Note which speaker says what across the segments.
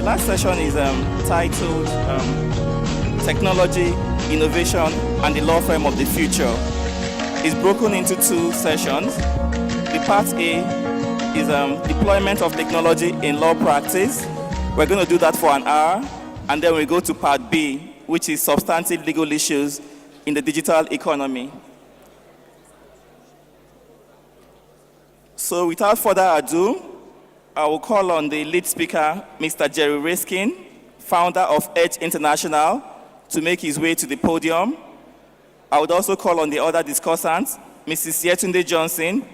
Speaker 1: last session is titled Technology, Innovation, and the Law Firm of the Future. It's broken into two sessions. The part A is deployment of technology in law practice. We're going to do that for an hour, and then we go to part B, which is substantive legal issues in the digital economy. So without further ado, I will call on the lead speaker, Mr. Jerry Riskin, founder of Edge International, to make his way to the podium. I would also call on the other discussants, Mrs. Yetunde Johnson,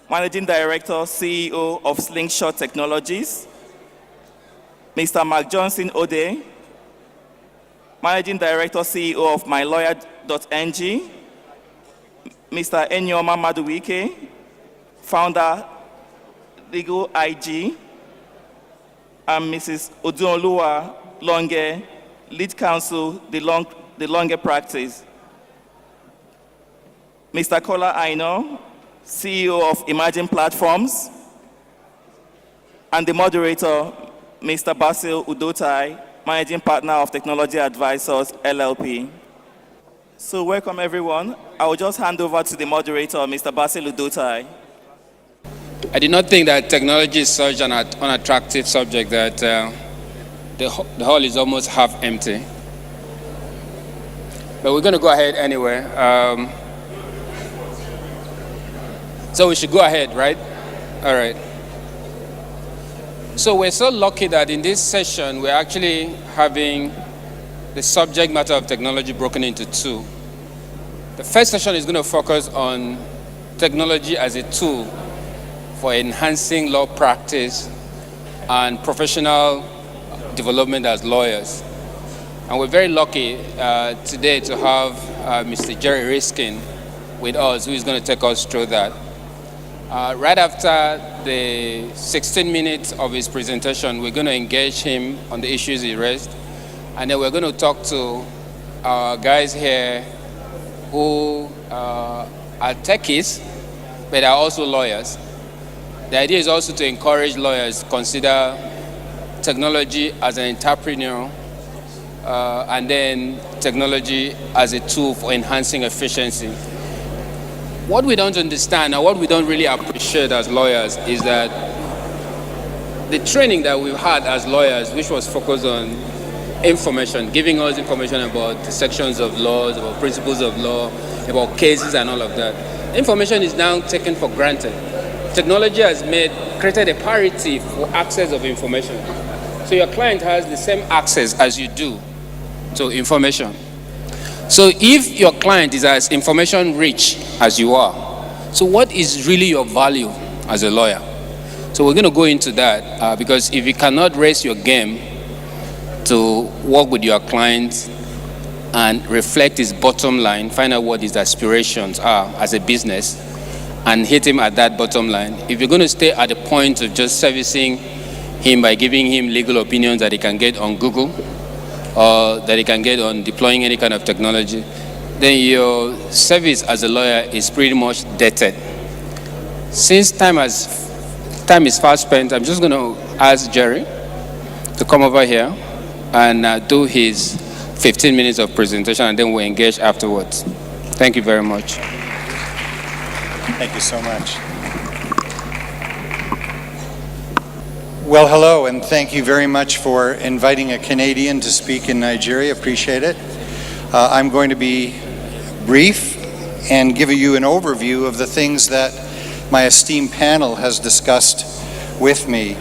Speaker 1: Managing Director, CEO of Slingshot Technologies, Mr. Mack Johnson Ode, Managing Director, CEO of MyLawyer.ng, Mr. Enyoma Maduwike, Founder, Legal IG, and Mrs. Odunoluwa Longe, Lead Counsel, the Longe Practice. Mr. Kola Aino, CEO of Emerging Platforms, and the moderator, Mr. Basil Udotai, Managing Partner of Technology Advisors, LLP. So welcome everyone. I will just hand over to the moderator, Mr. Basil Udotai.
Speaker 2: I did not think that technology is such an unattractive subject that the hall is almost half empty. But we're going to go ahead anyway. So we should go ahead, right? All right. So we're so lucky that in this session, we're actually having the subject matter of technology broken into two. The first session is going to focus on technology as a tool for enhancing law practice and professional development as lawyers. And we're very lucky today to have Mr. Jerry Riskin with us, who is going to take us through that. Right after the 16 minutes of his presentation, we're going to engage him on the issues he raised. And then we're going to talk to our guys here who are techies, but are also lawyers. The idea is also to encourage lawyers to consider technology as an entrepreneur and then technology as a tool for enhancing efficiency. What we don't understand and what we don't really appreciate as lawyers is that the training that we've had as lawyers, which was focused on information, giving us information about the sections of laws, about principles of law, about cases and all of that, information is now taken for granted. Technology has created a parity for access of information. So your client has the same access as you do to information. So if your client is as information rich as you are, so what is really your value as a lawyer? So we're going to go into that because if you cannot raise your game to work with your client and reflect his bottom line, find out what his aspirations are as a business, and hit him at that bottom line. If you're going to stay at the point of just servicing him by giving him legal opinions that he can get on Google or that he can get on deploying any kind of technology, then your service as a lawyer is pretty much dated. Since time is fast spent, I'm just going to ask Jerry to come over here and do his 15 minutes of presentation, and then we'll engage afterwards. Thank you very much.
Speaker 3: Thank you so much. Well, hello, and thank you very much for inviting a Canadian to speak in Nigeria. Appreciate it. I'm going to be brief and give you an overview of the things that my esteemed panel has discussed with me.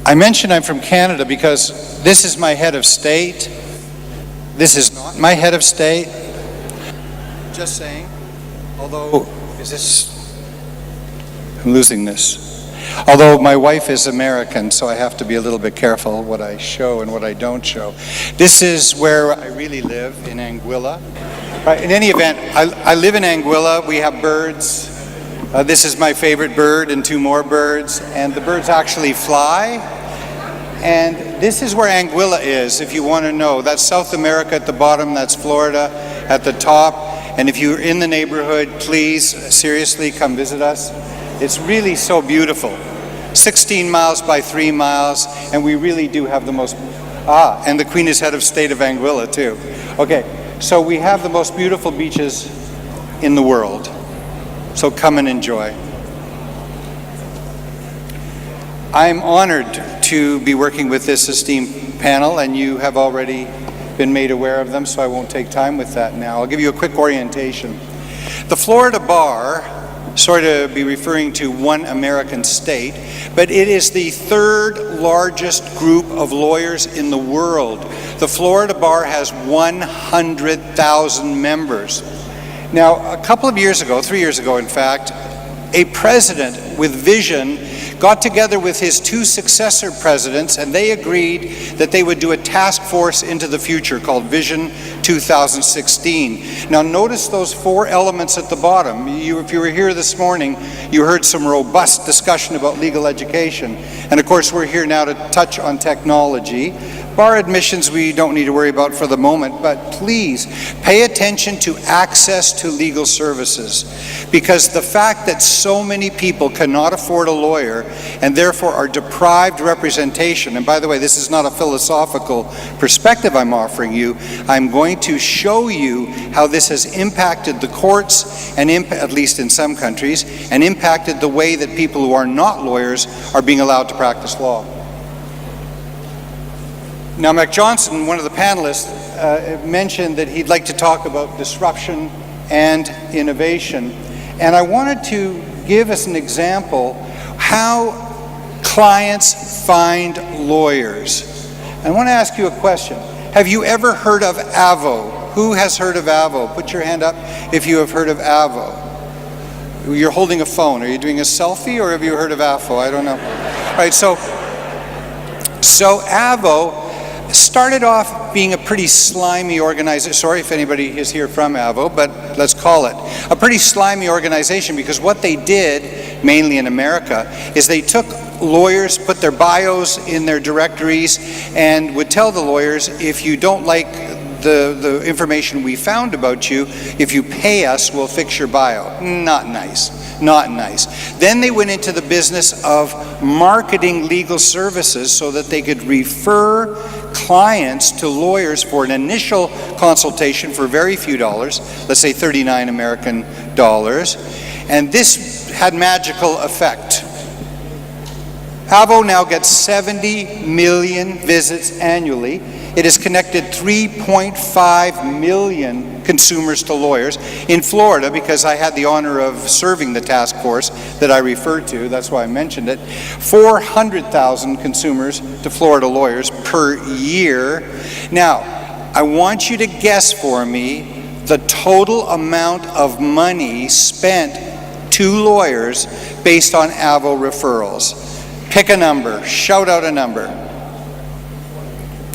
Speaker 3: I mentioned I'm from Canada because this is my head of state. This is not my head of state. Just saying. Although, I'm losing this. Although my wife is American, so I have to be a little bit careful what I show and what I don't show. This is where I really live, in Anguilla. In any event, I live in Anguilla. We have birds. This is my favorite bird and two more birds. And the birds actually fly. And this is where Anguilla is, if you want to know. That's South America at the bottom, that's Florida at the top. And if you're in the neighborhood, please, seriously, come visit us. It's really so beautiful. 16 miles by 3 miles, and we really do have the most, and the Queen is head of state of Anguilla too. Okay, so we have the most beautiful beaches in the world. So come and enjoy. I'm honored to be working with this esteemed panel, and you have already been made aware of them, so I won't take time with that now. I'll give you a quick orientation. The Florida Bar, sort of be referring to one American state, but it is the third largest group of lawyers in the world. The Florida Bar has 100,000 members. Now, a couple of years ago, 3 years ago in fact, a president with vision got together with his two successor presidents, and they agreed that they would do a task force into the future called Vision 2016. Now notice those 4 elements at the bottom. If you were here this morning, you heard some robust discussion about legal education. And of course we're here now to touch on technology. Bar admissions we don't need to worry about for the moment, but please pay attention to access to legal services, because the fact that so many people cannot afford a lawyer and therefore are deprived representation, and by the way, this is not a philosophical perspective I'm offering you, I'm going to show you how this has impacted the courts, and at least in some countries, and impacted the way that people who are not lawyers are being allowed to practice law. Now, Mack Johnson, one of the panelists, mentioned that he'd like to talk about disruption and innovation. And I wanted to give us an example how clients find lawyers. I want to ask you a question. Have you ever heard of AVO? Who has heard of AVO? Put your hand up if you have heard of AVO. You're holding a phone. Are you doing a selfie, or have you heard of AVO? I don't know. All right, so AVO started off being a pretty slimy organization. Sorry if anybody is here from AVO, but let's call it a pretty slimy organization, because what they did, mainly in America, is they took lawyers, put their bios in their directories, and would tell the lawyers, if you don't like the information we found about you, if you pay us, we'll fix your bio. Not nice. Not nice. Then they went into the business of marketing legal services so that they could refer clients to lawyers for an initial consultation for very few dollars, let's say 39 American dollars, and this had magical effect. AVO now gets 70 million visits annually. It has connected 3.5 million consumers to lawyers. In Florida, because I had the honor of serving the task force that I referred to, that's why I mentioned it, 400,000 consumers to Florida lawyers per year. Now, I want you to guess for me the total amount of money spent to lawyers based on AVO referrals. Pick a number, shout out a number.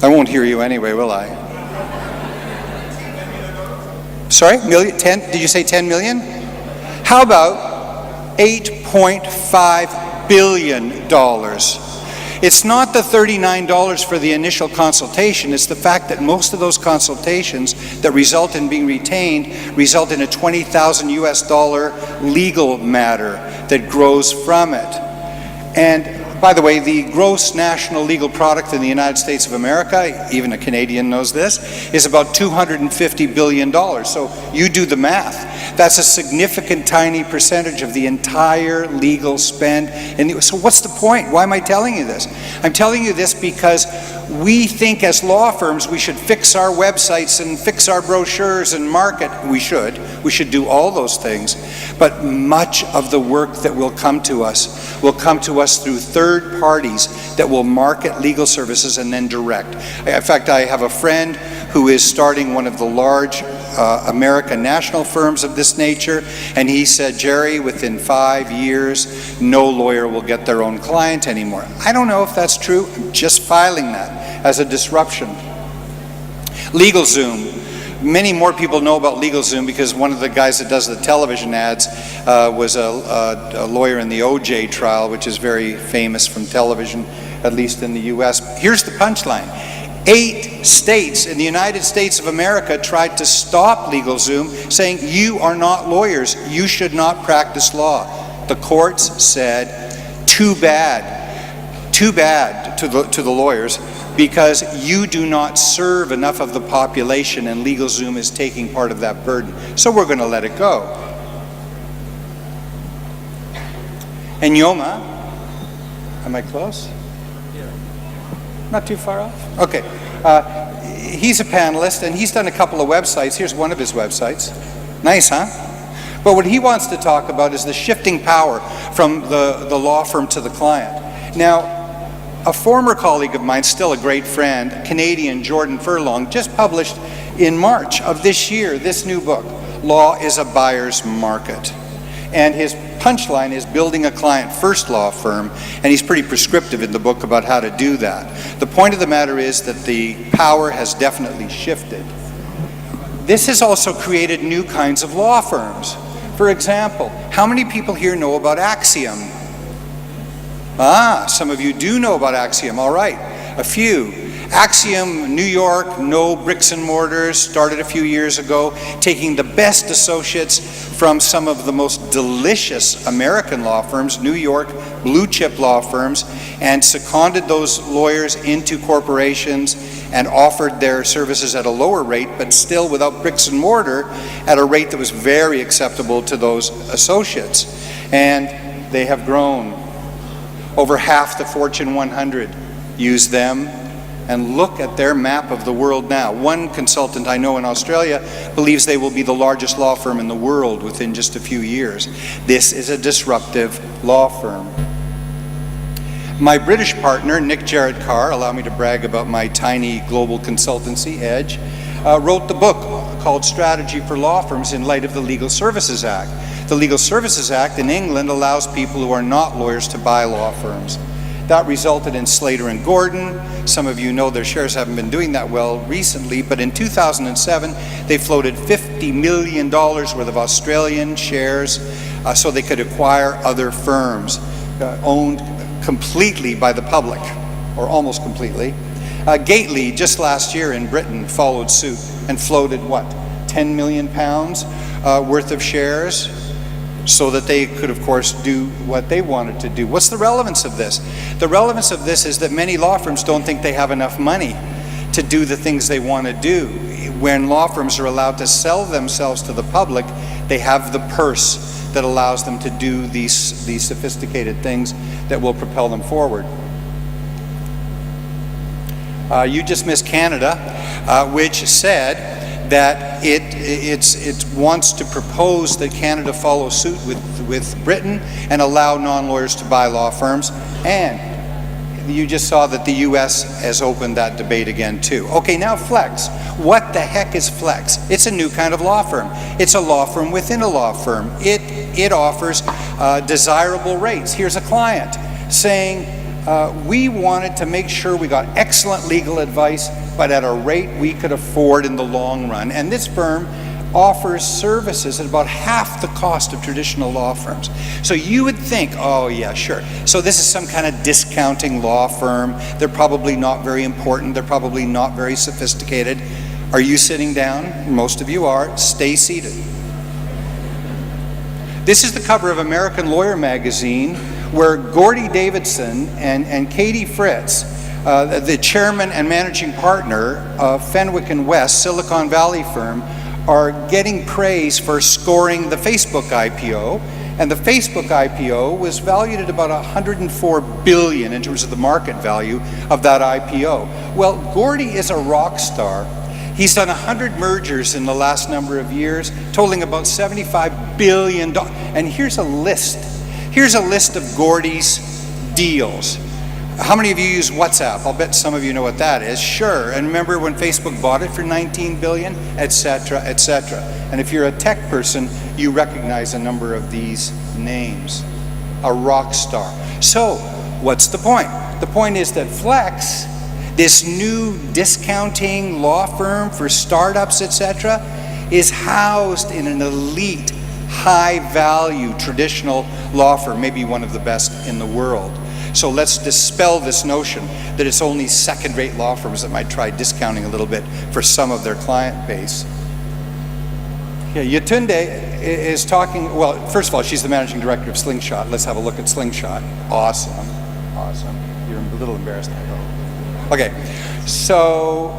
Speaker 3: I won't hear you anyway, will I? Sorry, million? 10? Did you say 10 million? How about $8.5 billion? It's not the $39 for the initial consultation, it's the fact that most of those consultations that result in being retained result in a $20,000 US legal matter that grows from it. And by the way, the gross national legal product in the United States of America, even a Canadian knows this, is about $250 billion. So you do the math. That's a significant tiny percentage of the entire legal spend. And so what's the point? Why am I telling you this? I'm telling you this because we think as law firms we should fix our websites and fix our brochures and market. We should do all those things. But much of the work that will come to us through third parties that will market legal services and then direct. In fact, I have a friend who is starting one of the large American national firms of this nature, and he said, Jerry, within 5 years, no lawyer will get their own client anymore. I don't know if that's true. I'm just filing that as a disruption. LegalZoom. Many more people know about LegalZoom because one of the guys that does the television ads was a lawyer in the OJ trial, which is very famous from television, at least in the US. Here's the punchline. 8 states in the United States of America tried to stop LegalZoom, saying, you are not lawyers, you should not practice law. The courts said, Too bad to the lawyers, because you do not serve enough of the population, and LegalZoom is taking part of that burden. So we're going to let it go. And Yoma, am I close? Yeah. Not too far off? Okay. He's a panelist, and he's done a couple of websites. Here's one of his websites. Nice, huh? But what he wants to talk about is the shifting power from the law firm to the client. Now, a former colleague of mine, still a great friend, Canadian Jordan Furlong, just published in March of this year this new book, Law is a Buyer's Market. And his punchline is building a client-first law firm, and he's pretty prescriptive in the book about how to do that. The point of the matter is that the power has definitely shifted. This has also created new kinds of law firms. For example, how many people here know about Axiom? Some of you do know about Axiom, all right, a few. Axiom, New York, no bricks and mortars, started a few years ago, taking the best associates from some of the most delicious American law firms, New York blue chip law firms, and seconded those lawyers into corporations and offered their services at a lower rate, but still without bricks and mortar, at a rate that was very acceptable to those associates. And they have grown. Over half the Fortune 100 use them, and look at their map of the world now. One consultant I know in Australia believes they will be the largest law firm in the world within just a few years. This is a disruptive law firm. My British partner, Nick Jarrett Carr, allow me to brag about my tiny global consultancy, Edge, wrote the book called Strategy for Law Firms in light of the Legal Services Act. The Legal Services Act in England allows people who are not lawyers to buy law firms. That resulted in Slater & Gordon. Some of you know their shares haven't been doing that well recently, but in 2007 they floated $50 million worth of Australian shares so they could acquire other firms owned completely by the public, or almost completely. Gately, just last year in Britain, followed suit and floated what, £10 million worth of shares, so that they could, of course, do what they wanted to do. What's the relevance of this? The relevance of this is that many law firms don't think they have enough money to do the things they want to do. When law firms are allowed to sell themselves to the public, they have the purse that allows them to do these sophisticated things that will propel them forward. You just missed Canada, which said that it wants to propose that Canada follow suit with Britain and allow non-lawyers to buy law firms. And you just saw that the US has opened that debate again too. Okay, now Flex. What the heck is Flex? It's a new kind of law firm. It's a law firm within a law firm. It offers desirable rates. Here's a client saying, we wanted to make sure we got excellent legal advice, but at a rate we could afford in the long run. And this firm offers services at about half the cost of traditional law firms. So you would think, oh yeah, sure. So this is some kind of discounting law firm. They're probably not very important. They're probably not very sophisticated. Are you sitting down? Most of you are. Stay seated. This is the cover of American Lawyer magazine, where Gordy Davidson and Katie Fritz, the chairman and managing partner of Fenwick & West, Silicon Valley firm, are getting praise for scoring the Facebook IPO. And the Facebook IPO was valued at about $104 billion in terms of the market value of that IPO. Well, Gordy is a rock star. He's done 100 mergers in the last number of years, totaling about $75 billion. And here's a list. Here's a list of Gordy's deals. How many of you use WhatsApp? I'll bet some of you know what that is. Sure. And remember when Facebook bought it for $19 billion, etc., etc. And if you're a tech person, you recognize a number of these names. A rock star. So, what's the point? The point is that Flex, this new discounting law firm for startups, etc., is housed in an elite, high-value traditional law firm, maybe one of the best in the world. So let's dispel this notion that it's only second-rate law firms that might try discounting a little bit for some of their client base. Yeah, Yetunde is talking, well, first of all, she's the managing director of Slingshot. Let's have a look at Slingshot. Awesome, awesome. You're a little embarrassed, I hope. Okay, so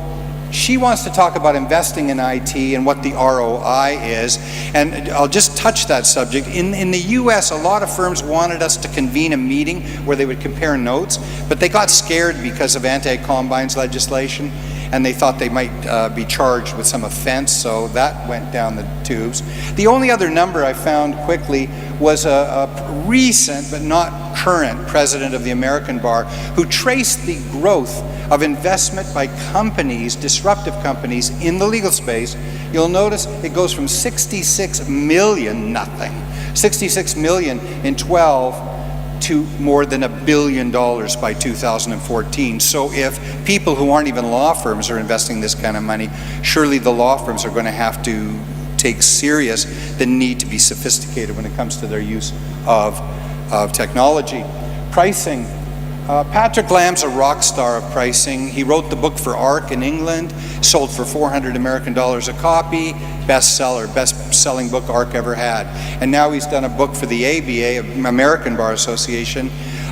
Speaker 3: she wants to talk about investing in IT and what the ROI is, and I'll just touch that subject. In the US, a lot of firms wanted us to convene a meeting where they would compare notes, but they got scared because of anti-combines legislation, and they thought they might be charged with some offense, so that went down the tubes. The only other number I found quickly was a recent but not current president of the American Bar who traced the growth of investment by companies, disruptive companies in the legal space. You'll notice it goes from 66 million, nothing, 66 million in 12 to more than $1 billion by 2014. So if people who aren't even law firms are investing this kind of money, surely the law firms are going to have to take serious the need to be sophisticated when it comes to their use of technology. Pricing. Patrick Lamb's a rock star of pricing. He wrote the book for ARC in England, sold for $400 American a copy, bestseller, best-selling book ARC ever had. And now he's done a book for the ABA, American Bar Association,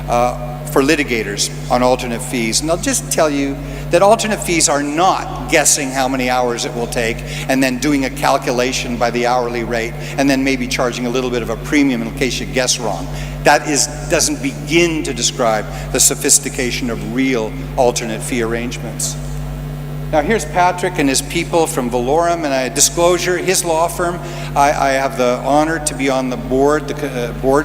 Speaker 3: for litigators on alternate fees. And I'll just tell you that alternate fees are not guessing how many hours it will take and then doing a calculation by the hourly rate and then maybe charging a little bit of a premium in case you guess wrong. That doesn't begin to describe the sophistication of real alternate fee arrangements. Now here's Patrick and his people from Valorum, and a disclosure, his law firm, I have the honor to be on the board,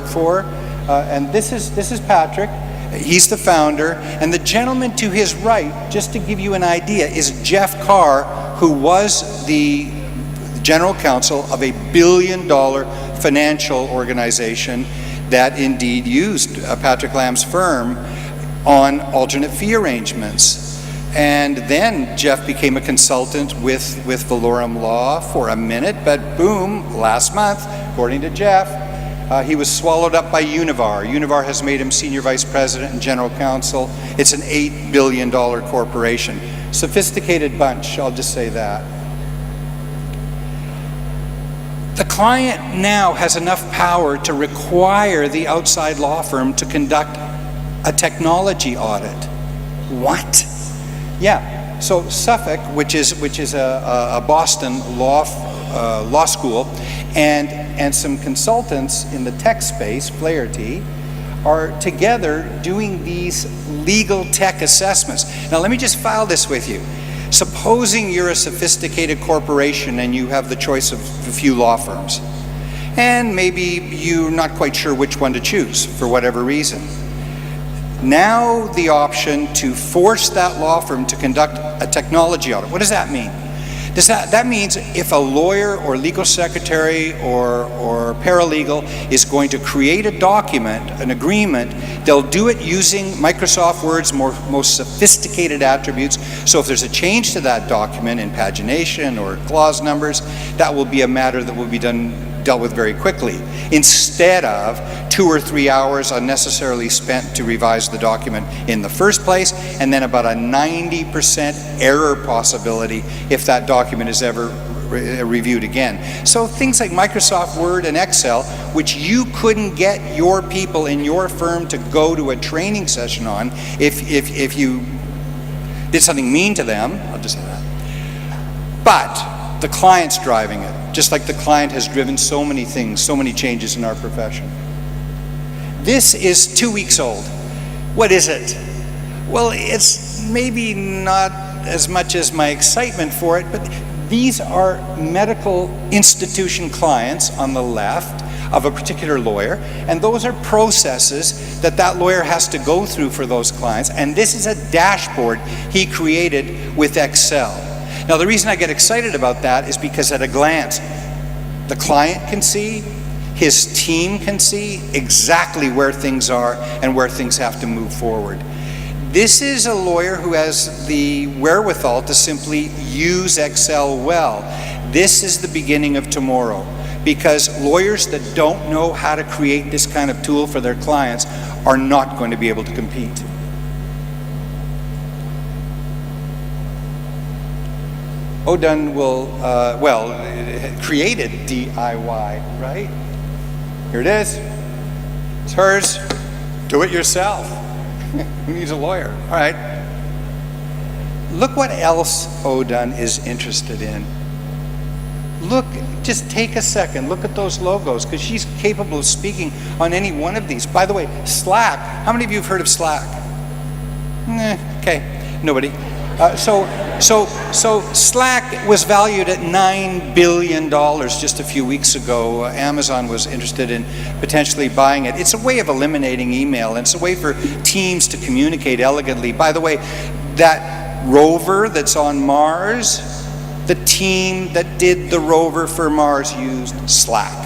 Speaker 3: for, and this is Patrick. He's the founder, and the gentleman to his right, just to give you an idea, is Jeff Carr, who was the general counsel of a $1 billion financial organization that indeed used Patrick Lamb's firm on alternate fee arrangements. And then Jeff became a consultant with Valorum Law for a minute, but boom, last month, according to Jeff, he was swallowed up by Univar. Univar has made him senior vice president and general counsel. It's an $8 billion corporation. Sophisticated bunch, I'll just say that. The client now has enough power to require the outside law firm to conduct a technology audit. What? Yeah, so Suffolk, which is a Boston law school, and some consultants in the tech space, Flaherty, are together doing these legal tech assessments. Now let me just file this with you. Supposing you're a sophisticated corporation and you have the choice of a few law firms, and maybe you're not quite sure which one to choose for whatever reason. Now the option to force that law firm to conduct a technology audit. What does that mean? That means if a lawyer or legal secretary or paralegal is going to create a document, an agreement, they'll do it using Microsoft Word's most sophisticated attributes. So if there's a change to that document in pagination or clause numbers, that will be a matter that will be dealt with very quickly, instead of 2 or 3 hours unnecessarily spent to revise the document in the first place, and then about a 90% error possibility if that document is ever reviewed again. So things like Microsoft Word and Excel, which you couldn't get your people in your firm to go to a training session on if you did something mean to them, I'll just say that. But the client's driving it, just like the client has driven so many things, so many changes in our profession. This is 2 weeks old. What is it? Well, it's maybe not as much as my excitement for it, but these are medical institution clients on the left of a particular lawyer, and those are processes that lawyer has to go through for those clients, and this is a dashboard he created with Excel. Now, the reason I get excited about that is because at a glance, the client can see, his team can see exactly where things are and where things have to move forward. This is a lawyer who has the wherewithal to simply use Excel well. This is the beginning of tomorrow, because lawyers that don't know how to create this kind of tool for their clients are not going to be able to compete. Odin will, it created DIY, right? Here it is. It's hers. Do it yourself. Who needs a lawyer? All right. Look what else Odin is interested in. Look, just take a second. Look at those logos, because she's capable of speaking on any one of these. By the way, Slack. How many of you have heard of Slack? Okay, nobody. So Slack was valued at $9 billion just a few weeks ago. Amazon was interested in potentially buying it. It's a way of eliminating email, and it's a way for teams to communicate elegantly. By the way, that rover that's on Mars, the team that did the rover for Mars used Slack.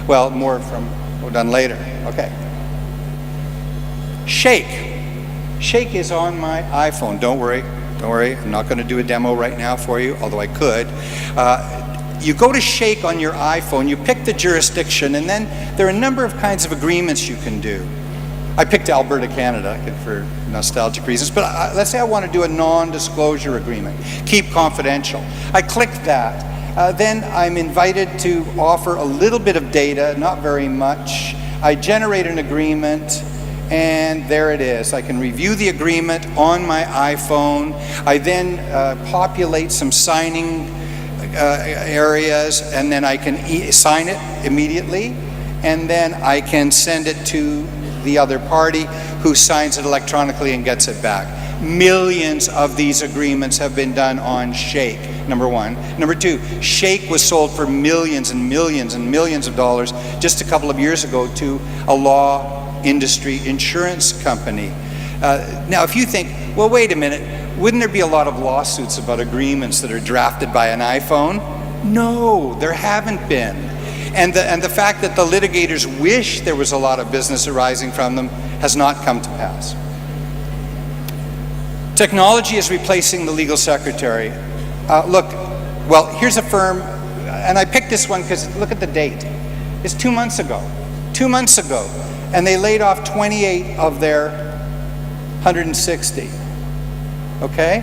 Speaker 3: Well, more from Odin later. Okay. Shake. Shake is on my iPhone. Don't worry. Don't worry, I'm not going to do a demo right now for you, although I could. You go to Shake on your iPhone, you pick the jurisdiction, and then there are a number of kinds of agreements you can do. I picked Alberta, Canada, for nostalgic reasons, but let's say I want to do a non-disclosure agreement. Keep confidential. I click that. Then I'm invited to offer a little bit of data, not very much. I generate an agreement, and there it is. I can review the agreement on my iPhone. I then populate some signing areas, and then I can sign it immediately, and then I can send it to the other party who signs it electronically and gets it back. Millions of these agreements have been done on Shake, number one. Number two, Shake was sold for millions and millions and millions of dollars just a couple of years ago to a law industry insurance company. Now, if you think, well, wait a minute, wouldn't there be a lot of lawsuits about agreements that are drafted by an iPhone? No, there haven't been. And the fact that the litigators wish there was a lot of business arising from them has not come to pass. Technology is replacing the legal secretary. Look, well, here's a firm, and I picked this one because look at the date. It's 2 months ago. 2 months ago. And they laid off 28 of their 160. Okay?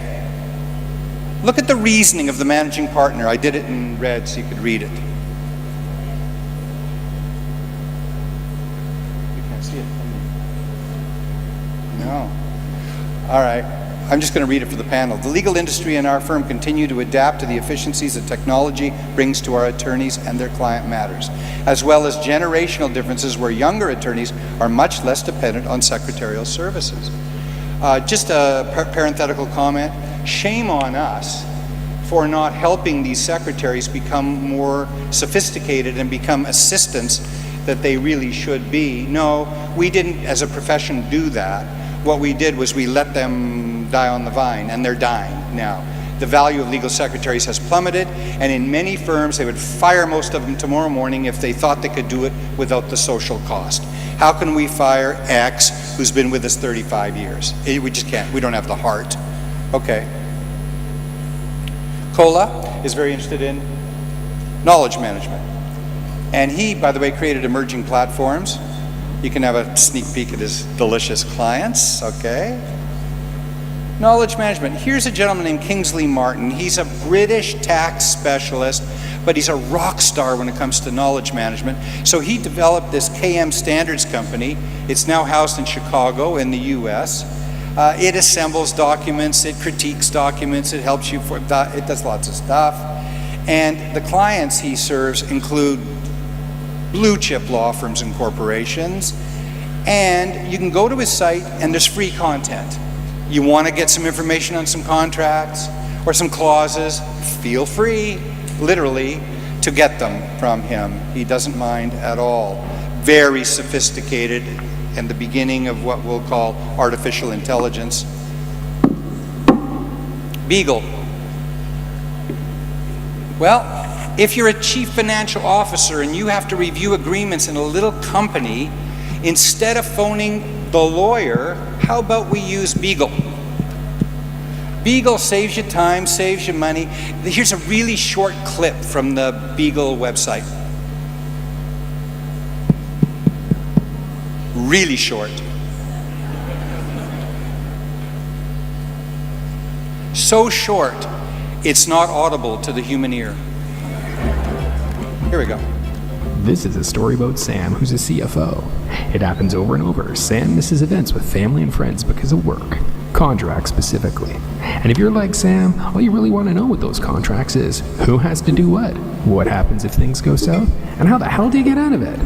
Speaker 3: Look at the reasoning of the managing partner. I did it in red so you could read it. You can't see it. No. All right. I'm just going to read it for the panel. The legal industry and our firm continue to adapt to the efficiencies that technology brings to our attorneys and their client matters, as well as generational differences where younger attorneys are much less dependent on secretarial services. Just a parenthetical comment. Shame on us for not helping these secretaries become more sophisticated and become assistants that they really should be. No, we didn't as a profession do that. What we did was we let them die on the vine, and they're dying now. The value of legal secretaries has plummeted, and in many firms they would fire most of them tomorrow morning if they thought they could do it without the social cost. How can we fire X who's been with us 35 years? We just can't. We don't have the heart. Okay. Kola is very interested in knowledge management. And he, by the way, created emerging platforms. You can have a sneak peek at his delicious clients, okay? Knowledge management. Here's a gentleman named Kingsley Martin. He's a British tax specialist, but he's a rock star when it comes to knowledge management. So he developed this KM Standards company. It's now housed in Chicago in the US. It assembles documents, it critiques documents, it helps you, it does lots of stuff. And the clients he serves include blue chip law firms and corporations. And you can go to his site and there's free content. You want to get some information on some contracts or some clauses, feel free, literally, to get them from him. He doesn't mind at all. Very sophisticated, and the beginning of what we'll call artificial intelligence. Beagle. Well, if you're a chief financial officer and you have to review agreements in a little company, instead of phoning the lawyer, how about we use Beagle? Beagle saves you time, saves you money. Here's a really short clip from the Beagle website. Really short. So short, It's not audible to the human ear. Here we go.
Speaker 4: This is a story about Sam, who's a CFO. It happens over and over. Sam misses events with family and friends because of work, contracts specifically. And if you're like Sam, all you really want to know with those contracts is who has to do what happens if things go south, and how the hell do you get out of it?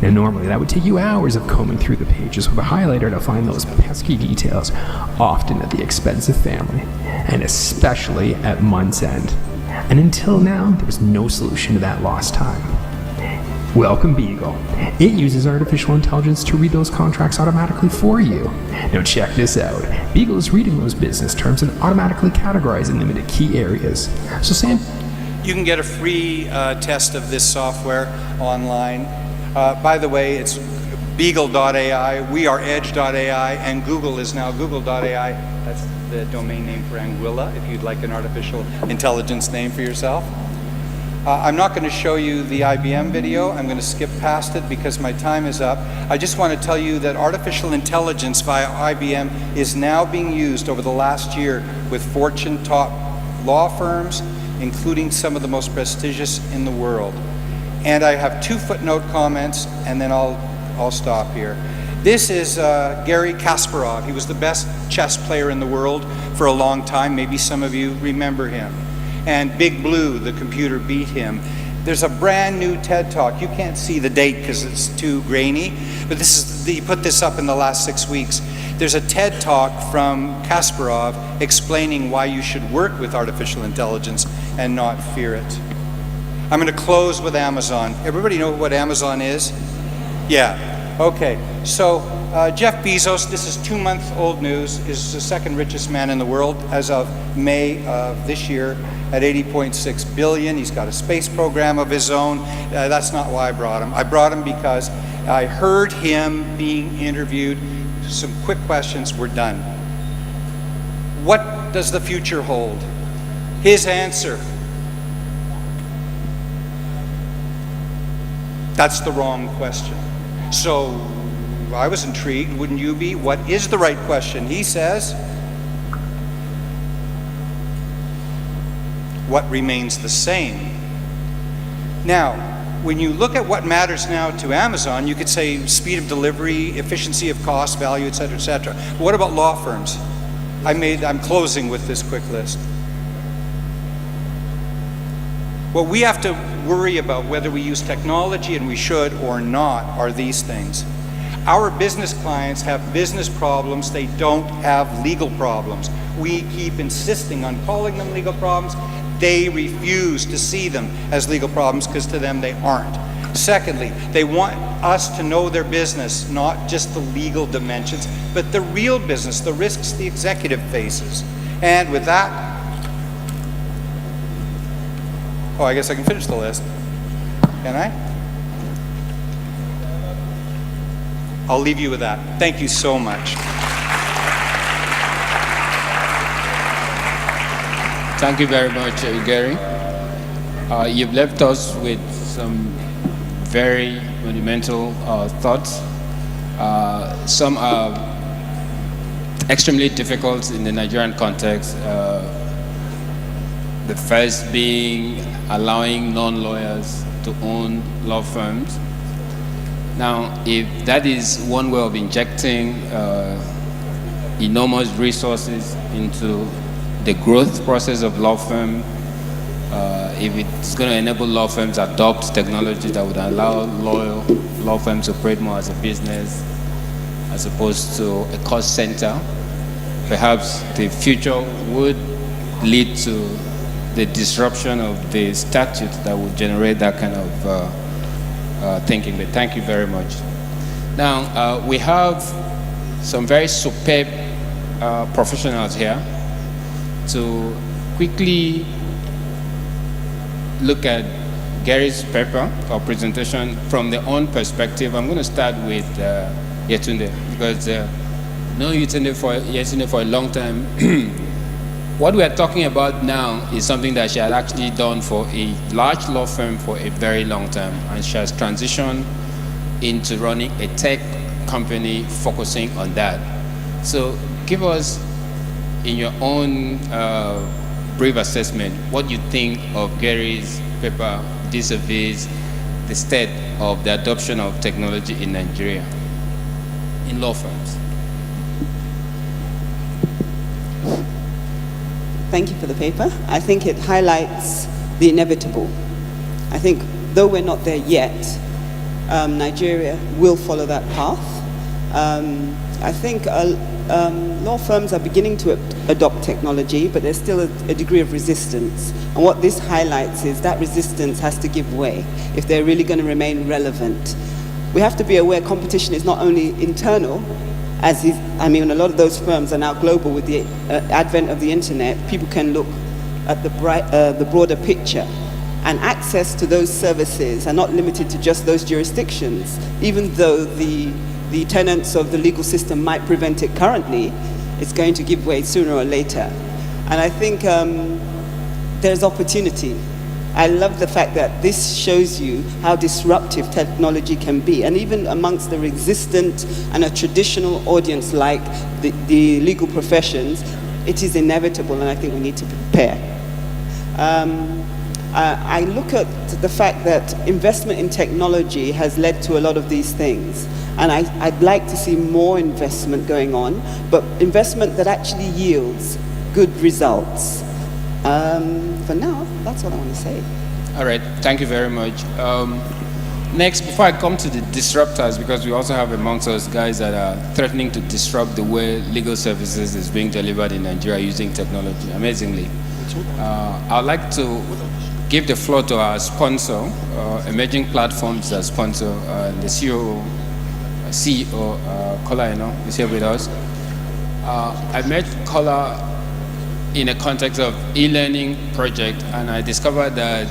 Speaker 4: Now normally that would take you hours of combing through the pages with a highlighter to find those pesky details, often at the expense of family, and especially at month's end. And until now, there was no solution to that lost time. Welcome Beagle. It uses artificial intelligence to read those contracts automatically for you. Now check this out. Beagle is reading those business terms and automatically categorizing them into key areas. So Sam,
Speaker 3: you can get a free test of this software online. By the way, it's beagle.ai, we are edge.ai, and Google is now google.ai. That's the domain name for Anguilla, if you'd like an artificial intelligence name for yourself. I'm not going to show you the IBM video. I'm going to skip past it because my time is up. I just want to tell you that artificial intelligence via IBM is now being used over the last year with Fortune top law firms, including some of the most prestigious in the world. And I have 2 footnote comments, and then I'll stop here. This is Garry Kasparov. He was the best chess player in the world for a long time. Maybe some of you remember him. And Big Blue, the computer, beat him. There's a brand new TED Talk. You can't see the date because it's too grainy, but he put this up in the last 6 weeks. There's a TED Talk from Kasparov explaining why you should work with artificial intelligence and not fear it. I'm going to close with Amazon. Everybody know what Amazon is? Yeah. Okay. So Jeff Bezos, this is 2-month-old news, is the 2nd richest man in the world as of May of this year at 80.6 billion. He's got a space program of his own. That's not why I brought him. I brought him because I heard him being interviewed. Some quick questions, we're done. What does the future hold? His answer: that's the wrong question. So I was intrigued, wouldn't you be? What is the right question? He says, what remains the same? Now, when you look at what matters now to Amazon, you could say speed of delivery, efficiency of cost, value, et cetera, et cetera. But what about law firms? I'm closing with this quick list. What we have to worry about, whether we use technology, and we should or not, are these things. Our business clients have business problems, they don't have legal problems. We keep insisting on calling them legal problems. They refuse to see them as legal problems because to them they aren't. Secondly, they want us to know their business, not just the legal dimensions, but the real business, the risks the executive faces. And with that, I guess I can finish the list. Can I? I'll leave you with that. Thank you so much.
Speaker 2: Thank you very much, Gary. You've left us with some very monumental thoughts. Some are extremely difficult in the Nigerian context. The first being allowing non-lawyers to own law firms. Now, if that is one way of injecting enormous resources into the growth process of law firm, if it's going to enable law firms to adopt technology that would allow law firms to operate more as a business as opposed to a cost center, perhaps the future would lead to the disruption of the statute that would generate that kind of thinking. But thank you very much. Now, we have some very superb professionals here to quickly look at Gary's paper or presentation from their own perspective. I'm going to start with Yetunde, because known Yetunde for a long time. What we are talking about now is something that she had actually done for a large law firm for a very long time, and she has transitioned into running a tech company focusing on that. So give us, in your own brief assessment, what you think of Gary's paper vis-a-vis the state of the adoption of technology in Nigeria, in law firms.
Speaker 5: Thank you for the paper. I think it highlights the inevitable. I think though we're not there yet, Nigeria will follow that path. I think law firms are beginning to adopt technology, but there's still a degree of resistance. And what this highlights is that resistance has to give way if they're really going to remain relevant. We have to be aware competition is not only internal, a lot of those firms are now global with the advent of the internet. People can look at the broader picture. And access to those services are not limited to just those jurisdictions. Even though the tenets of the legal system might prevent it currently, it's going to give way sooner or later. And I think there's opportunity. I love the fact that this shows you how disruptive technology can be. And even amongst the resistant and a traditional audience like the legal professions, it is inevitable, and I think we need to prepare. I look at the fact that investment in technology has led to a lot of these things. And I'd like to see more investment going on, but investment that actually yields good results. For now, that's what I want to say.
Speaker 2: All right, thank you very much. Next, before I come to the disruptors, because we also have amongst us guys that are threatening to disrupt the way legal services is being delivered in Nigeria using technology, amazingly. I'd like to give the floor to our sponsor, Emerging Platforms that sponsor, the CEO, Carr, is here with us. I met Carr in a context of e-learning project, and I discovered that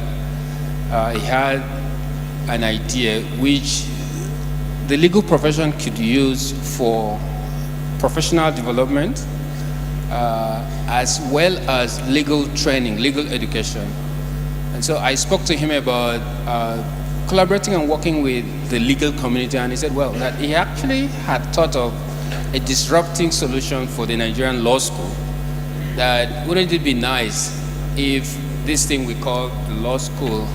Speaker 2: he had an idea which the legal profession could use for professional development, as well as legal training, legal education. And so I spoke to him about collaborating and working with the legal community, and he said, well, that he actually had thought of a disrupting solution for the Nigerian law school. That wouldn't it be nice if this thing we call the law school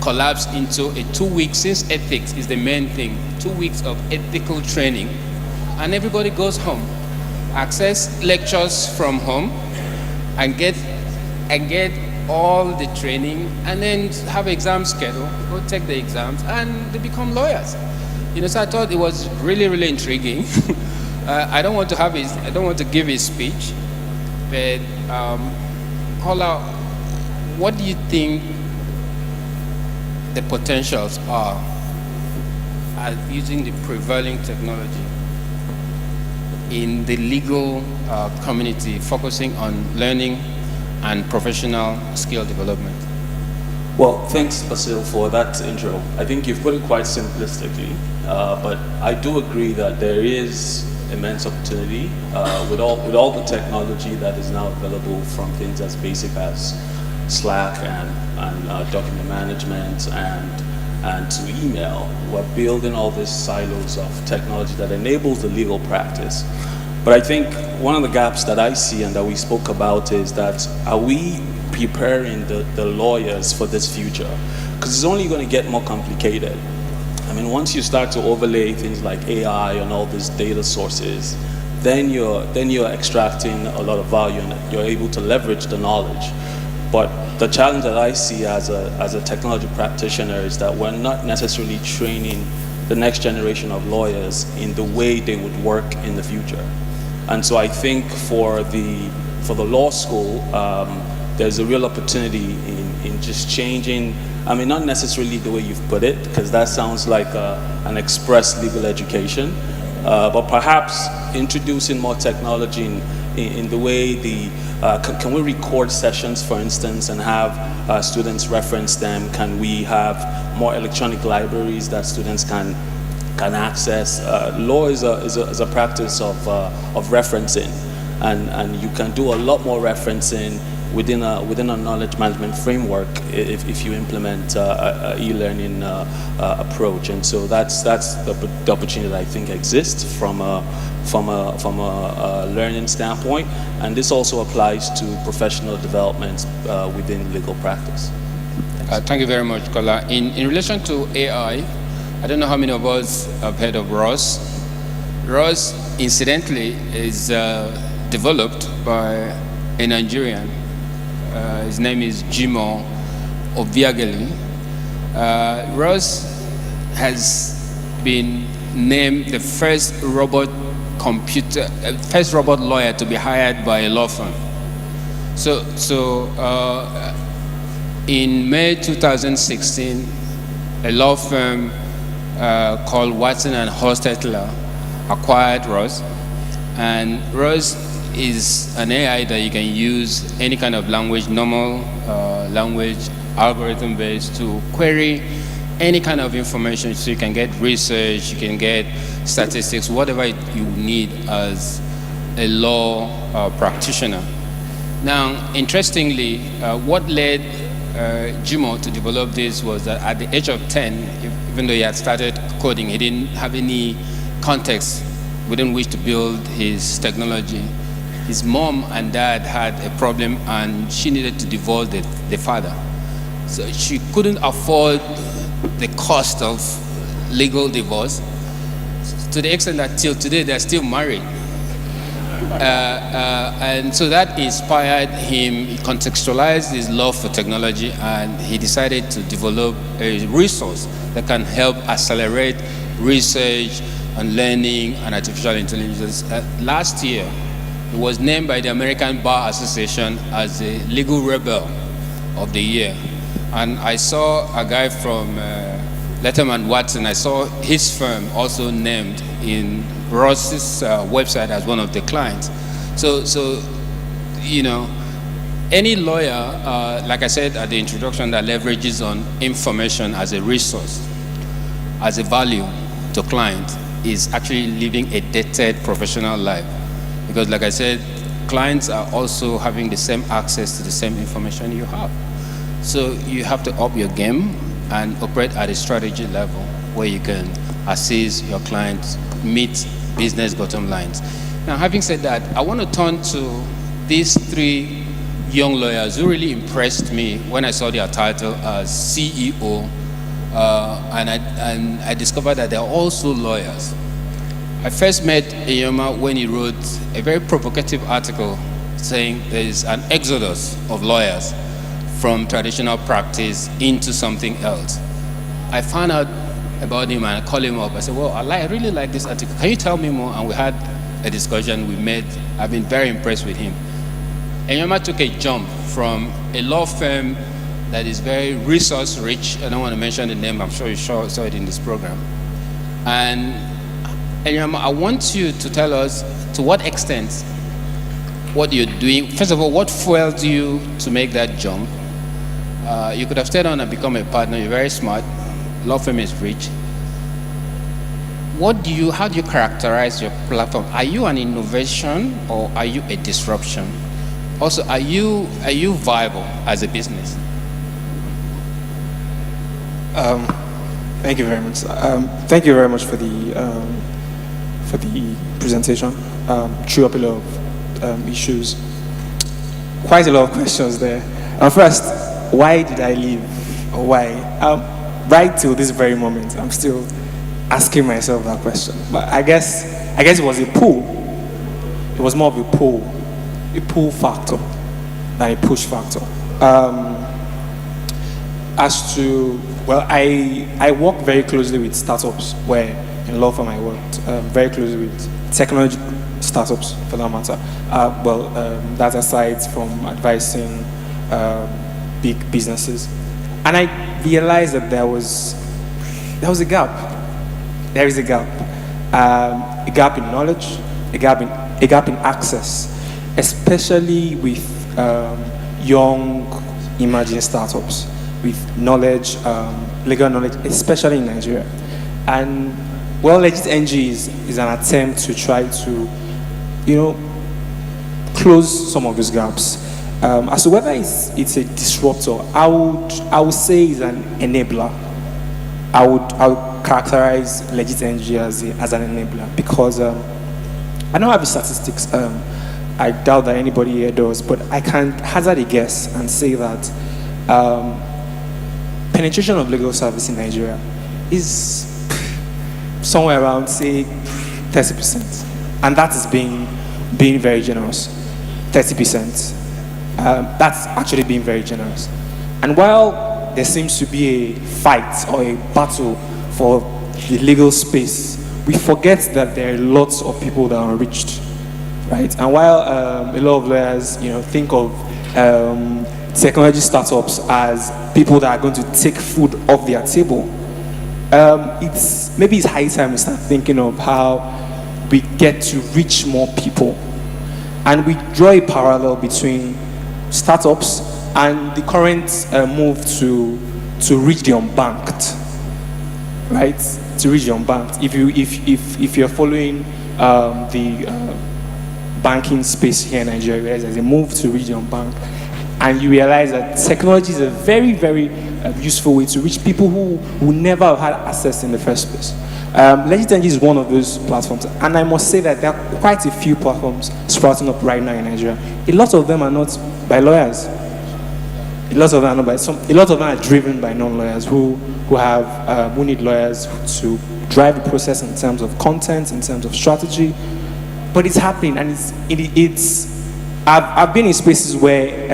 Speaker 2: collapsed into a 2-week, since ethics is the main thing, 2 weeks of ethical training, and everybody goes home, access lectures from home, and get all the training, and then have exam schedule, go take the exams, and they become lawyers. So I thought it was really, really intriguing. I don't want to give his speech, but Carr, what do you think the potentials are at using the prevailing technology in the legal community, focusing on learning and professional skill development?
Speaker 6: Well, thanks, Basil, for that intro. I think you've put it quite simplistically, but I do agree that there is immense opportunity with all the technology that is now available, from things as basic as Slack and document management and to email. We're building all these silos of technology that enables the legal practice. But I think one of the gaps that I see and that we spoke about is that, are we preparing the lawyers for this future? Because it's only going to get more complicated. I mean, once you start to overlay things like AI on all these data sources, then you're extracting a lot of value and you're able to leverage the knowledge. But the challenge that I see as a technology practitioner is that we're not necessarily training the next generation of lawyers in the way they would work in the future. And so I think for the law school, there's a real opportunity in just changing, I mean, not necessarily the way you've put it, because that sounds like an express legal education, but perhaps introducing more technology in the way can we record sessions, for instance, and have students reference them? Can we have more electronic libraries that students can access? Law is a practice of referencing, and you can do a lot more referencing within a knowledge management framework if you implement a e-learning approach. And so that's the opportunity that I think exists from a learning standpoint, and this also applies to professional development within legal practice.
Speaker 2: Thank you very much, Kola. In relation to AI, I don't know how many of us have heard of ROS. ROS, incidentally, is developed by a Nigerian. His name is Jimo Obiageli. ROS has been named the first robot lawyer to be hired by a law firm. So in May 2016, a law firm called Watson and Hostetler acquired ROS, and ROS is an AI that you can use any kind of language, normal language, algorithm-based, to query any kind of information. So you can get research, you can get statistics, whatever you need as a law practitioner. Now, interestingly, what led Jimo to develop this was that at the age of 10, even though he had started coding, he didn't have any context within which to build his technology. His mom and dad had a problem, and she needed to divorce the father. So she couldn't afford the cost of legal divorce, to the extent that till today they're still married. And so that inspired him. He contextualized his love for technology, and he decided to develop a resource that can help accelerate research and learning and artificial intelligence. Last year, he was named by the American Bar Association as the Legal Rebel of the Year. And I saw a guy from Letterman Watson. I saw his firm also named in Ross's website as one of the clients. So you know, any lawyer, like I said at the introduction, that leverages on information as a resource, as a value to client, is actually living a dated professional life. Because like I said, clients are also having the same access to the same information you have. So you have to up your game and operate at a strategy level where you can assist your clients meet business bottom lines. Now, having said that, I want to turn to these three young lawyers who really impressed me when I saw their title as CEO, and I discovered that they're also lawyers. I first met Eyoma when he wrote a very provocative article saying there is an exodus of lawyers from traditional practice into something else. I found out about him and I called him up. I said, well, I really like this article. Can you tell me more? And we had a discussion. We met. I've been very impressed with him. Eyoma took a jump from a law firm that is very resource rich. I don't want to mention the name. I'm sure you saw it in this program. And Eyoma, I want you to tell us to what extent what you're doing. First of all, what fueled you to make that jump? You could have stayed on and become a partner. You're very smart. Law firm is rich. How do you characterize your platform? Are you an innovation or are you a disruption? Also, are you viable as a business?
Speaker 7: Thank you very much. Thank you very much for the presentation. Threw up a lot of issues. Quite a lot of questions there. First, why did I leave? Or why? Right till this very moment, I'm still asking myself that question. But I guess it was a pull. It was more of a pull factor than a push factor. As to, well, I work very closely with startups, where in law firm I worked very closely with technology startups, for that matter. That's aside from advising big businesses. And I realized that there was a gap. There is a gap. A gap in knowledge, a gap in access, especially with young emerging startups with knowledge, legal knowledge, especially in Nigeria. And well, Legit NG is an attempt to try to, close some of those gaps. As to whether it's a disruptor, I would say it's an enabler. I would characterize legit energy as an enabler, because I don't have the statistics. I doubt that anybody here does, but I can hazard a guess and say that penetration of legal service in Nigeria is somewhere around, say, 30%, and that is being very generous. 30%. That's actually being very generous. And while there seems to be a fight or a battle for the legal space, we forget that there are lots of people that are unreached, right? And while a lot of lawyers, think of technology startups as people that are going to take food off their table, it's high time we start thinking of how we get to reach more people. And we draw a parallel between startups and the current move to reach the unbanked, right? To reach the unbanked. If you're following the banking space here in Nigeria, there's a move to reach the unbanked, and you realize that technology is a very, very useful way to reach people who never have had access in the first place. Legit Energy is one of those platforms, and I must say that there are quite a few platforms sprouting up right now in Nigeria. A lot of them are not by lawyers. A lot of them are driven by non-lawyers who need lawyers to drive the process in terms of content, in terms of strategy. But it's happening, and I've been in spaces where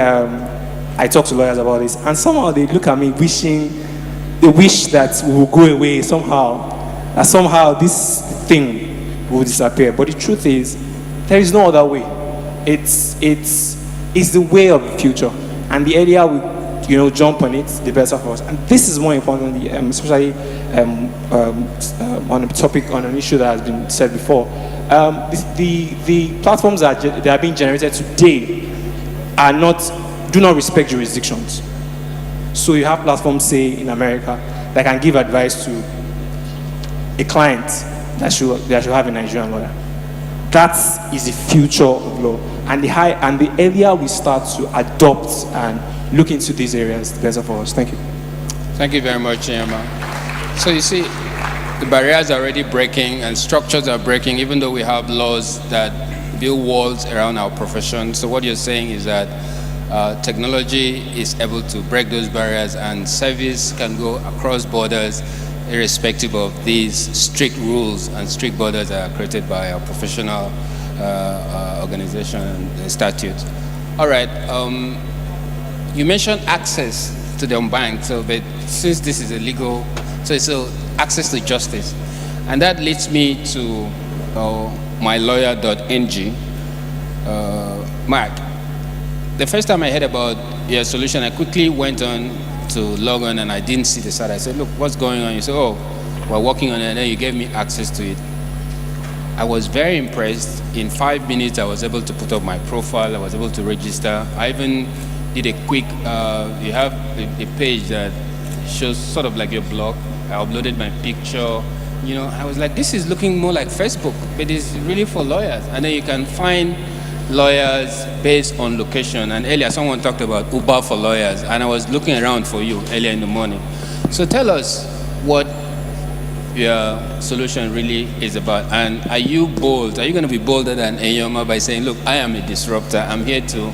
Speaker 7: I talk to lawyers about this, and somehow they look at me they wish that we will go away somehow. That somehow this thing will disappear. But the truth is, there is no other way. It's the way of the future, and the earlier we jump on it, the better for us. And this is more importantly, especially on a topic, on an issue that has been said before. The platforms that are being generated today do not respect jurisdictions. So you have platforms, say in America, that can give advice to a client that should have a Nigerian lawyer. That is the future of law, and the earlier we start to adopt and look into these areas, the better for us. Thank you.
Speaker 2: Thank you very much, Chiyama. So you see, the barriers are already breaking and structures are breaking, even though we have laws that build walls around our profession. So what you're saying is that technology is able to break those barriers, and service can go across borders irrespective of these strict rules and strict borders that are created by our professional organization and statutes. All right, you mentioned access to the unbanked, but since this is illegal, so access to justice. And that leads me to mylawyer.ng. Mack, the first time I heard about your solution, I quickly went on to log on and I didn't see the site. I said, look, what's going on? You said, oh, we're working on it, and then you gave me access to it. I was very impressed. In 5 minutes, I was able to put up my profile. I was able to register. I even did a quick, you have a page that shows sort of like your blog. I uploaded my picture. I was like, this is looking more like Facebook, but it's really for lawyers. And then you can find lawyers based on location. And earlier someone talked about Uber for lawyers, and I was looking around for you earlier in the morning. So tell us what your solution really is about. And are you bold? Are you going to be bolder than Enyoma by saying, look, I am a disruptor. I'm here to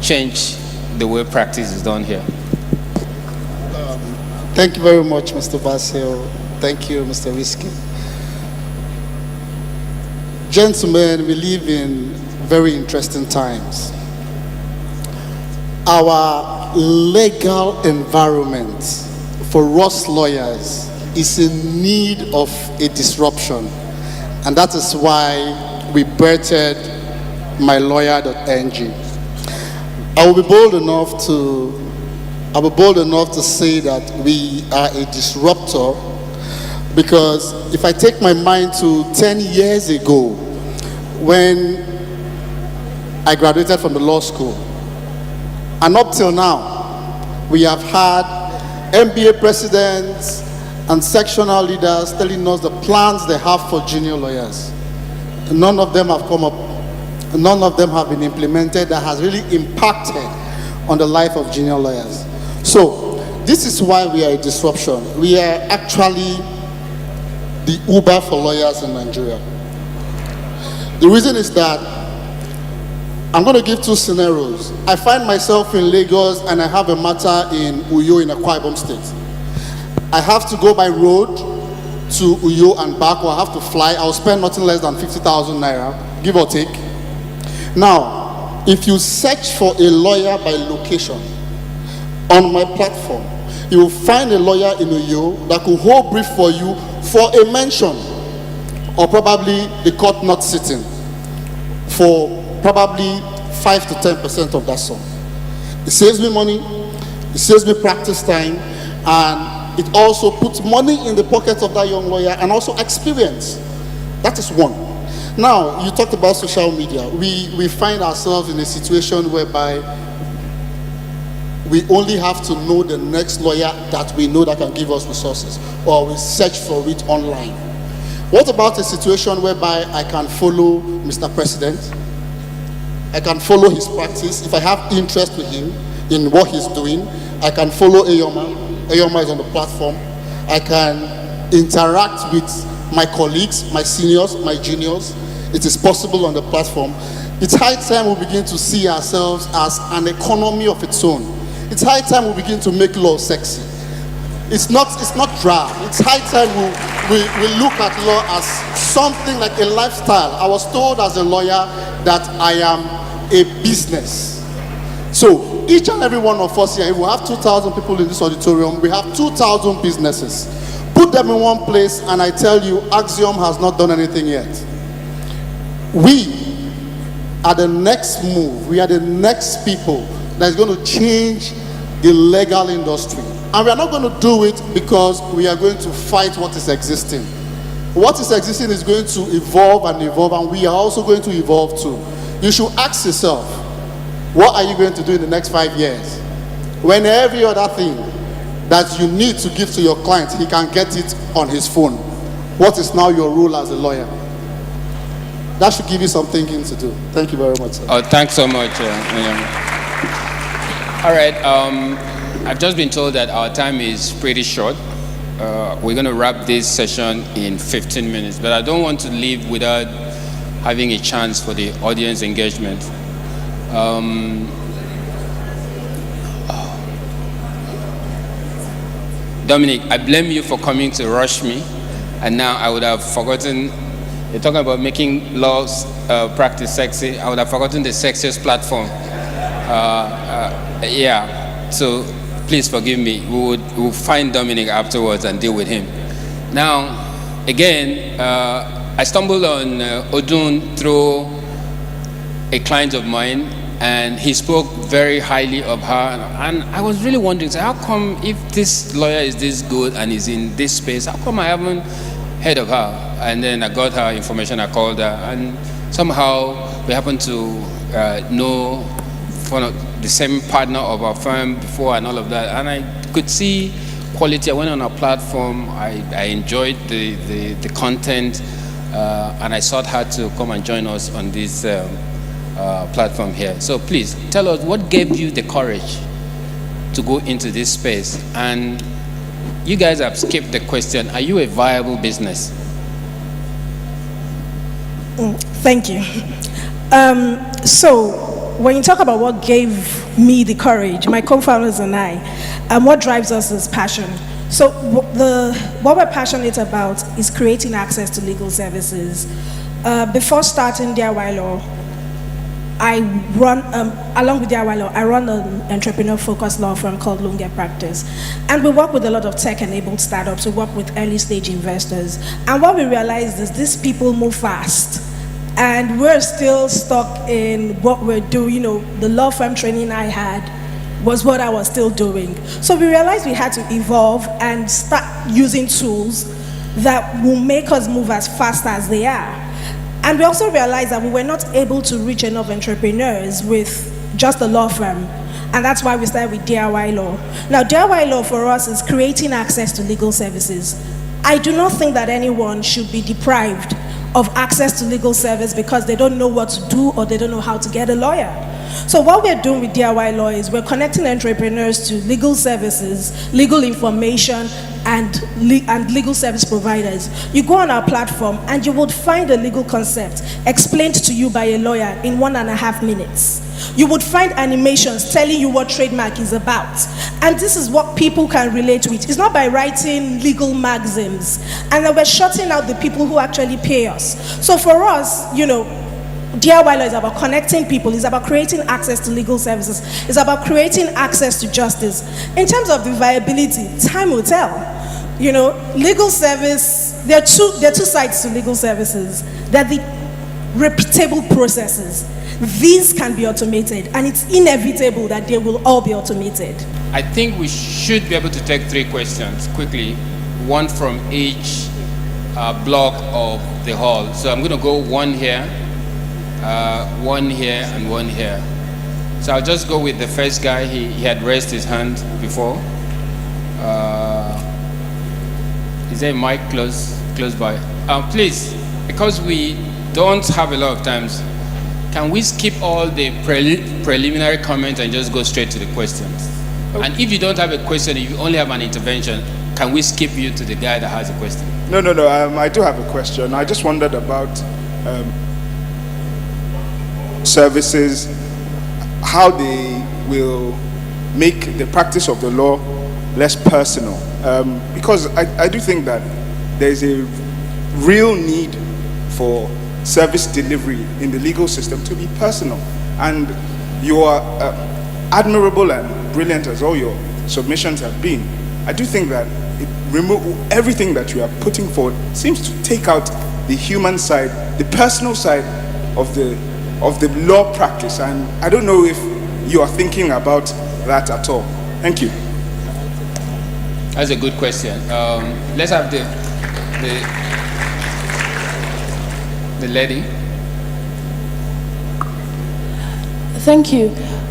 Speaker 2: change the way practice is done here?
Speaker 8: Thank you very much, Mr. Basil. Thank you, Mr. Risky. Gentlemen, we live in very interesting times. Our legal environment for us lawyers is in need of a disruption, and that is why we birthed mylawyer.ng. I will be bold enough to say that we are a disruptor, because if I take my mind to 10 years ago when I graduated from the law school, and up till now, we have had MBA presidents and sectional leaders telling us the plans they have for junior lawyers. None of them have come up, none of them have been implemented that has really impacted on the life of junior lawyers. So this is why we are a disruption. We are actually the Uber for lawyers in Nigeria. The reason is that I'm going to give two scenarios. I find myself in Lagos and I have a matter in Uyo in Akwa Ibom State. I have to go by road to Uyo and back, or I have to fly. I'll spend nothing less than 50,000 naira, give or take. Now, if you search for a lawyer by location on my platform, you will find a lawyer in Uyo that could hold brief for you for a mention, or probably the court not sitting, for probably 5 to 10% of that sum. It saves me money, it saves me practice time, and it also puts money in the pockets of that young lawyer and also experience. That is one. Now, you talked about social media. We find ourselves in a situation whereby we only have to know the next lawyer that we know that can give us resources, or we search for it online. What about a situation whereby I can follow Mr. President? I can follow his practice. If I have interest with him in what he's doing, I can follow Ayoma. Ayoma is on the platform. I can interact with my colleagues, my seniors, my juniors. It is possible on the platform. It's high time we begin to see ourselves as an economy of its own. It's high time we begin to make law sexy. It's not dry. It's high time we look at law as something like a lifestyle. I was told as a lawyer that I am a business. So each and every one of us here, if we have 2,000 people in this auditorium, we have 2,000 businesses. Put them in one place and I tell you, Axiom has not done anything yet. We are the next move. We are the next people that is going to change the legal industry. And we are not going to do it because we are going to fight what is existing. What is existing is going to evolve, and we are also going to evolve too. You should ask yourself, what are you going to do in the next 5 years? When every other thing that you need to give to your client, he can get it on his phone. What is now your role as a lawyer? That should give you some thinking to do. Thank you very much, sir.
Speaker 2: Oh, thanks so much. All right. I've just been told that our time is pretty short. We're going to wrap this session in 15 minutes, but I don't want to leave without having a chance for the audience engagement. Dominic, I blame you for coming to rush me, and now I would have forgotten. You're talking about making laws practice sexy. I would have forgotten the sexiest platform. Yeah, so please forgive me. We'll find Dominic afterwards and deal with him. Now, again, I stumbled on Odin through a client of mine, and he spoke very highly of her. And I was really wondering, so how come if this lawyer is this good and is in this space, how come I haven't heard of her? And then I got her information, I called her, and somehow we happened to know one of the same partner of our firm before and all of that. And I could see quality. I went on our platform, I enjoyed the content, and I sought her to come and join us on this platform here. So please, tell us what gave you the courage to go into this space. And you guys have skipped the question, are you a viable business?
Speaker 9: Thank you. So when you talk about what gave me the courage, my co-founders and I, what drives us is passion. So what we're passionate about is creating access to legal services. Before starting DIY Law, I run, along with DIY Law, I run an entrepreneur-focused law firm called Lunge Practice. And we work with a lot of tech-enabled startups. We work with early-stage investors. And what we realized is these people move fast. And we're still stuck in what we're doing. You know, the law firm training I had was what I was still doing. So we realized we had to evolve and start using tools that will make us move as fast as they are. And we also realized that we were not able to reach enough entrepreneurs with just a law firm. And that's why we started with DIY Law. Now, DIY Law for us is creating access to legal services. I do not think that anyone should be deprived of access to legal service because they don't know what to do or they don't know how to get a lawyer. So what we're doing with DIY Law is we're connecting entrepreneurs to legal services, legal information, and legal service providers. You go on our platform and you would find a legal concept explained to you by a lawyer in 1.5 minutes. You would find animations telling you what trademark is about. And this is what people can relate with. It's not by writing legal maxims. And then we're shutting out the people who actually pay us. So for us, DIY Law is about connecting people. It's about creating access to legal services. It's about creating access to justice. In terms of the viability, time will tell. Legal service, there are two sides to legal services. There are the repeatable processes. These can be automated, and it's inevitable that they will all be automated.
Speaker 2: I think we should be able to take 3 questions quickly, one from each block of the hall. So I'm going to go one here, and one here. So I'll just go with the first guy. He had raised his hand before. Is there a mic close by? Please, because we don't have a lot of times, can we skip all the preliminary comments and just go straight to the questions? Okay. And if you don't have a question, if you only have an intervention, can we skip you to the guy that has a question?
Speaker 10: No. I do have a question. I just wondered about services, how they will make the practice of the law less personal. Because I do think that there's a real need for service delivery in the legal system to be personal. And you are admirable and brilliant as all your submissions have been. I do think that everything that you are putting forward seems to take out the human side, the personal side of the law practice. And I don't know if you are thinking about that at all. Thank you.
Speaker 2: That's a good question. Let's have the lady.
Speaker 11: Thank you.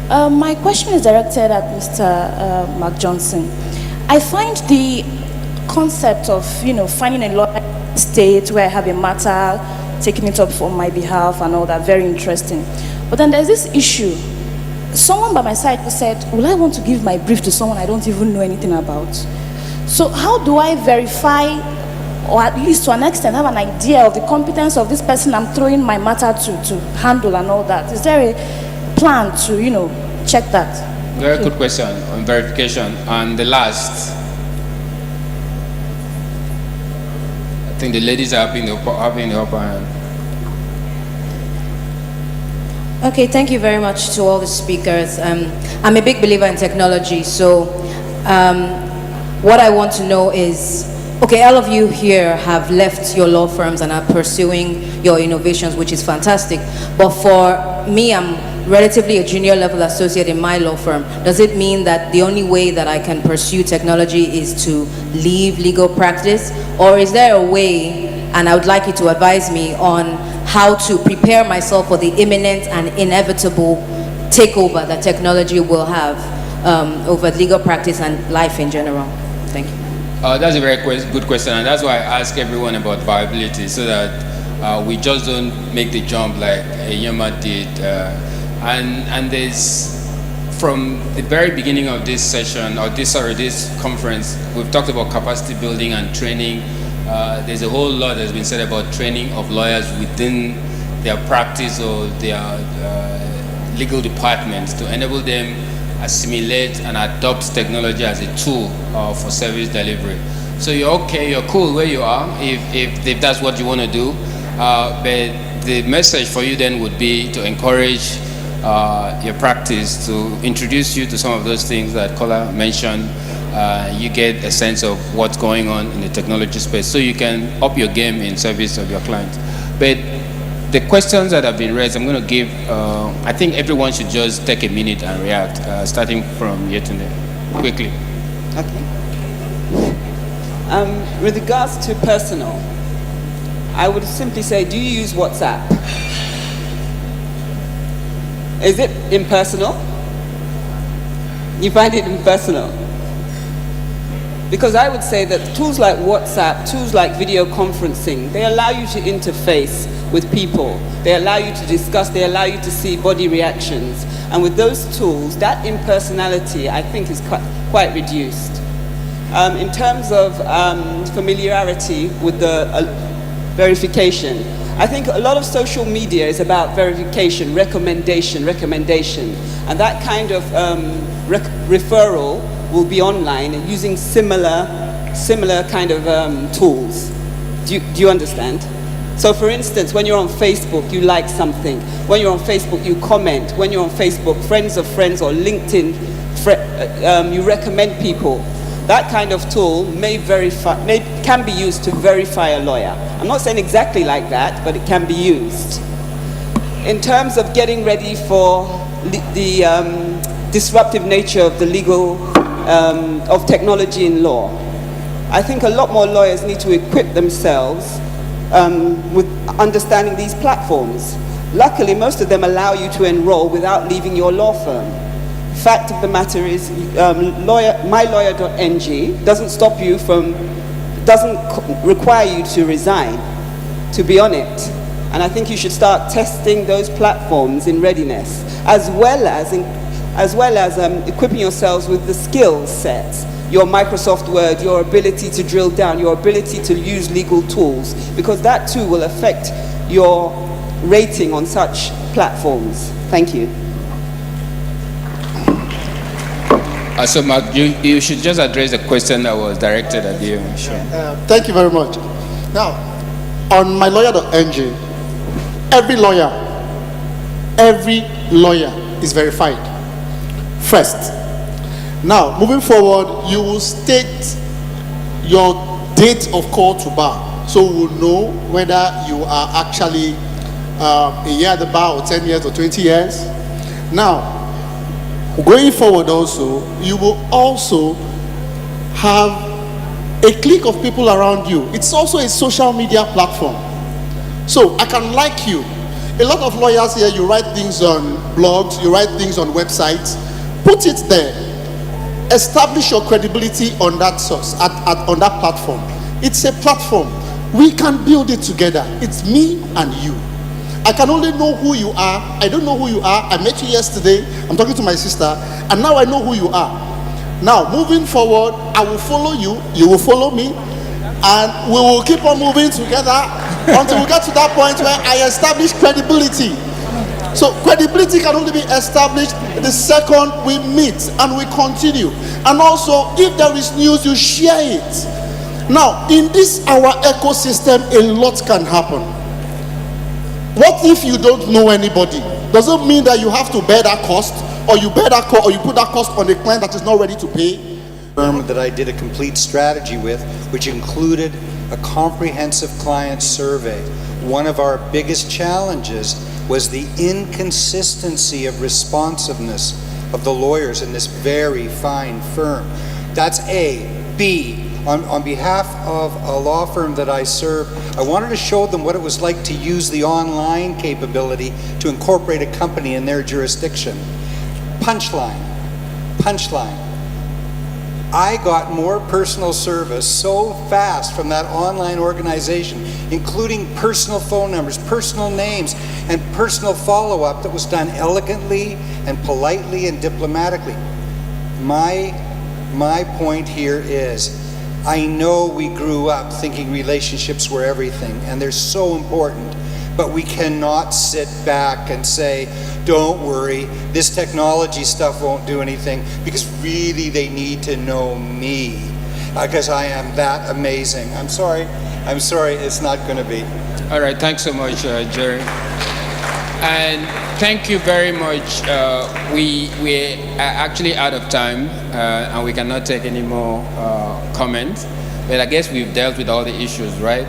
Speaker 11: My question is directed at Mr. Mack Johnson. I find the concept of, finding a lawyer state where I have a matter, taking it up on my behalf and all that, very interesting. But then there's this issue. Someone by my side said, will I want to give my brief to someone I don't even know anything about? So how do I verify, or at least to an extent have an idea of the competence of this person I'm throwing my matter to handle and all that? Is there a plan to, check that?
Speaker 2: Very good question on verification. And the last, I think the ladies are having the upper hand.
Speaker 12: Okay, thank you very much to all the speakers. I'm a big believer in technology, so what I want to know is, okay, all of you here have left your law firms and are pursuing your innovations, which is fantastic. But for me, I'm relatively a junior level associate in my law firm. Does it mean that the only way that I can pursue technology is to leave legal practice? Or is there a way, and I would like you to advise me on how to prepare myself for the imminent and inevitable takeover that technology will have over legal practice and life in general? Thank you.
Speaker 2: That's a very good question, and that's why I ask everyone about viability, so that we just don't make the jump like Yema did. And there's, from the very beginning of this session, or this conference, we've talked about capacity building and training. There's a whole lot that's been said about training of lawyers within their practice or their legal departments to enable them assimilate and adopt technology as a tool for service delivery. So you're cool where you are if that's what you want to do. But the message for you then would be to encourage your practice, to introduce you to some of those things that Kola mentioned. You get a sense of what's going on in the technology space, so you can up your game in service of your clients. But the questions that have been raised, I'm going to give, I think everyone should just take a minute and react, starting from Yetunde, quickly.
Speaker 5: Okay. With regards to personal, I would simply say, do you use WhatsApp? Is it impersonal? You find it impersonal? Because I would say that tools like WhatsApp, tools like video conferencing, they allow you to interface with people. They allow you to discuss, they allow you to see body reactions. And with those tools, that impersonality, I think, is quite reduced. In terms of familiarity with the verification, I think a lot of social media is about verification, recommendation, and that kind of referral will be online and using similar kind of tools. Do you understand? So for instance, when you're on Facebook, you like something. When you're on Facebook, you comment. When you're on Facebook, friends of friends or LinkedIn, you recommend people. That kind of tool can be used to verify a lawyer. I'm not saying exactly like that, but it can be used. In terms of getting ready for the disruptive nature of the legal, of technology in law, I think a lot more lawyers need to equip themselves with understanding these platforms. Luckily, most of them allow you to enroll without leaving your law firm. Fact of the matter is, mylawyer.ng doesn't require you to resign to be on it. And I think you should start testing those platforms in readiness, as well as equipping yourselves with the skill sets, your Microsoft Word, your ability to drill down, your ability to use legal tools, because that too will affect your rating on such platforms. Thank you.
Speaker 2: So Mark, you should just address the question that was directed at you. Sure.
Speaker 8: Thank you very much. Now, on mylawyer.ng, every lawyer is verified first. Now, moving forward, you will state your date of call to bar, so we'll know whether you are actually a year at the bar, or 10 years, or 20 years. Now, going forward also, you will also have a clique of people around you. It's also a social media platform. So I can like you. A lot of lawyers here, you write things on blogs, you write things on websites. Put it there. Establish your credibility on that source, on that platform. It's a platform. We can build it together. It's me and you. I can only know who you are. I don't know who you are. I met you yesterday. I'm talking to my sister, and now I know who you are. Now, moving forward, I will follow you. You will follow me, and we will keep on moving together until we get to that point where I establish credibility. So credibility can only be established the second we meet and we continue. And also, if there is news, you share it. Now, in this our ecosystem, a lot can happen. What if you don't know anybody? Does it mean that you have to bear that cost, or you bear that cost, or you put that cost on a client that is not ready to pay?
Speaker 3: Firm that I did a complete strategy with, which included a comprehensive client survey. One of our biggest challenges was the inconsistency of responsiveness of the lawyers in this very fine firm. That's A. B. On behalf of a law firm that I serve, I wanted to show them what it was like to use the online capability to incorporate a company in their jurisdiction. Punchline. I got more personal service so fast from that online organization, including personal phone numbers, personal names, and personal follow-up that was done elegantly and politely and diplomatically. My point here is, I know we grew up thinking relationships were everything, and they're so important, but we cannot sit back and say, don't worry, this technology stuff won't do anything, because really they need to know me, because I am that amazing. I'm sorry, it's not going to be.
Speaker 2: All right, thanks so much, Jerry. And thank you very much. We are actually out of time, and we cannot take any more comments. But I guess we've dealt with all the issues, right?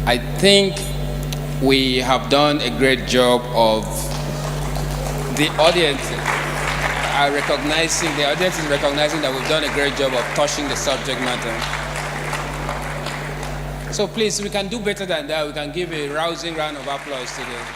Speaker 2: I think we have done a great job of the audience. The audience is recognizing that we've done a great job of touching the subject matter. So please, we can do better than that. We can give a rousing round of applause to them.